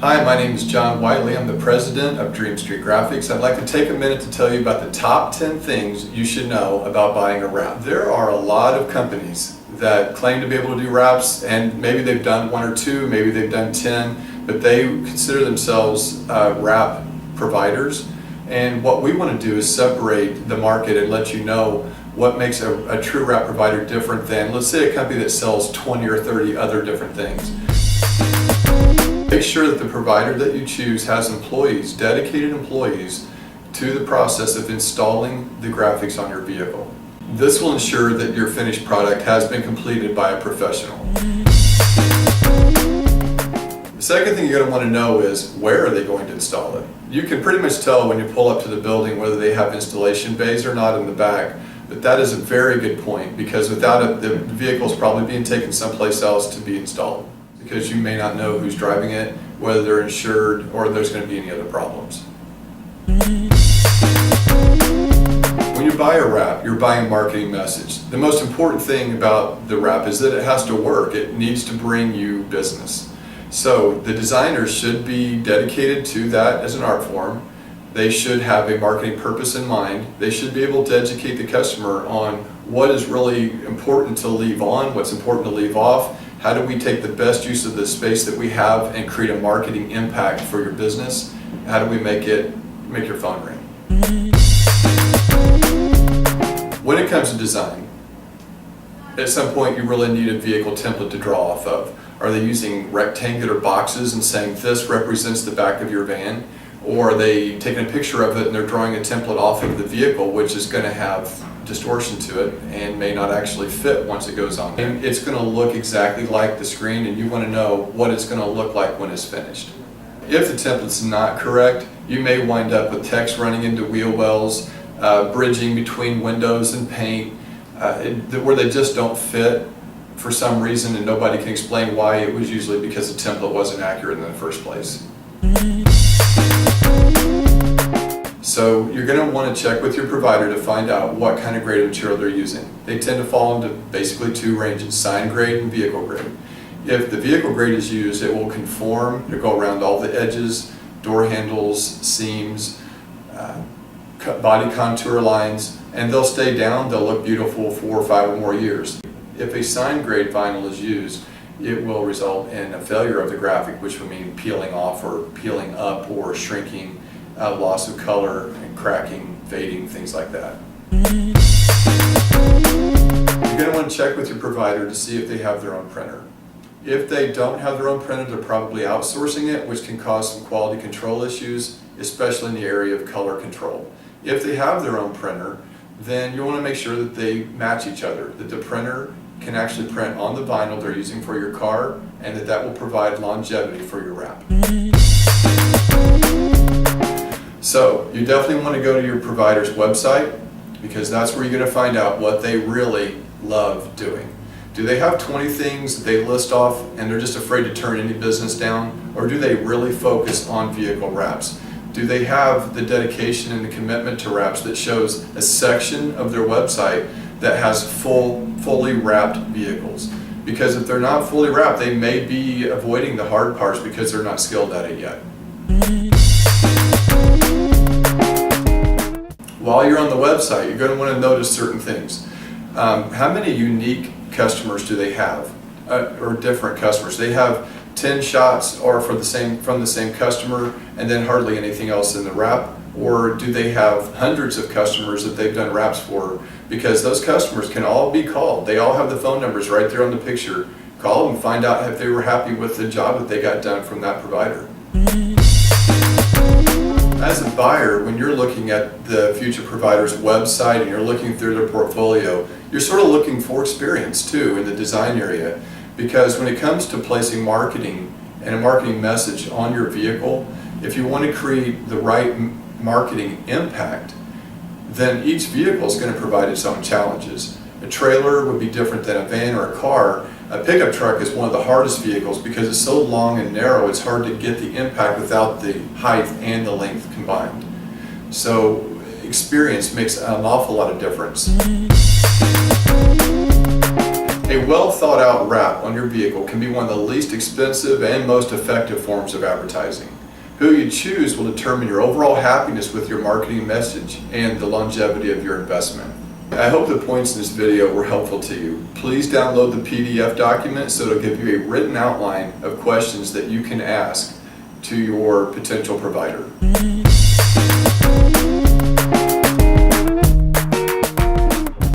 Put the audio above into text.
Hi, my name is John Wiley. I'm the president of Dream Street Graphics. I'd like to take a minute to tell you about the top 10 things you should know about buying a wrap. There are a lot of companies that claim to be able to do wraps, and maybe they've done one or two, maybe they've done 10, but they consider themselves wrap providers. And what we want to do is separate the market and let you know what makes a true wrap provider different than, let's say, a company that sells 20 or 30 other different things. Make sure that the provider that you choose has employees, dedicated employees, to the process of installing the graphics on your vehicle. This will ensure that your finished product has been completed by a professional. The second thing you're going to want to know is, where are they going to install it? You can pretty much tell when you pull up to the building whether they have installation bays or not in the back, but that is a very good point, because without it, the vehicle is probably being taken someplace else to be installed, because you may not know who's driving it, whether they're insured, or there's going to be any other problems. When you buy a wrap, you're buying a marketing message. The most important thing about the wrap is that it has to work. It needs to bring you business. So the designers should be dedicated to that as an art form. They should have a marketing purpose in mind. They should be able to educate the customer on what is really important to leave on, what's important to leave off. How do we take the best use of the space that we have and create a marketing impact for your business? How do we make your phone ring? When it comes to design, at some point you really need a vehicle template to draw off of. Are they using rectangular boxes and saying this represents the back of your van? Or are they taking a picture of it and they're drawing a template off of the vehicle, which is going to have distortion to it and may not actually fit once it goes on. And it's going to look exactly like the screen, and you want to know what it's going to look like when it's finished. If the template's not correct, you may wind up with text running into wheel wells, bridging between windows and paint, where they just don't fit for some reason, and nobody can explain why. It was usually because the template wasn't accurate in the first place. So you're going to want to check with your provider to find out what kind of grade of material they're using. They tend to fall into basically two ranges: sign grade and vehicle grade. If the vehicle grade is used, it will conform, it'll go around all the edges, door handles, seams, body contour lines, and they'll stay down. They'll look beautiful 4 or 5 or more years. If a sign grade vinyl is used, it will result in a failure of the graphic, which would mean peeling off or peeling up or shrinking, loss of color and cracking, fading, things like that. You're going to want to check with your provider to see if they have their own printer. If they don't have their own printer, they're probably outsourcing it, which can cause some quality control issues, especially in the area of color control. If they have their own printer, then you want to make sure that they match each other, that the printer can actually print on the vinyl they're using for your car, and that will provide longevity for your wrap. So you definitely want to go to your provider's website, because that's where you're going to find out what they really love doing. Do they have 20 things that they list off and they're just afraid to turn any business down? Or do they really focus on vehicle wraps? Do they have the dedication and the commitment to wraps that shows a section of their website that has fully wrapped vehicles? Because if they're not fully wrapped, they may be avoiding the hard parts because they're not skilled at it yet. While you're on the website, you're going to want to notice certain things. How many unique customers do they have, or different customers? They have 10 shots or from the same customer and then hardly anything else in the wrap? Or do they have hundreds of customers that they've done wraps for? Because those customers can all be called. They all have the phone numbers right there on the picture. Call them and find out if they were happy with the job that they got done from that provider. As a buyer, when you're looking at the future provider's website and you're looking through their portfolio, you're sort of looking for experience too in the design area. Because when it comes to placing marketing and a marketing message on your vehicle, if you want to create the right marketing impact, then each vehicle is going to provide its own challenges. A trailer would be different than a van or a car. A pickup truck is one of the hardest vehicles because it's so long and narrow, it's hard to get the impact without the height and the length combined. So experience makes an awful lot of difference. A well thought out wrap on your vehicle can be one of the least expensive and most effective forms of advertising. Who you choose will determine your overall happiness with your marketing message and the longevity of your investment. I hope the points in this video were helpful to you. Please download the PDF document so it'll give you a written outline of questions that you can ask to your potential provider.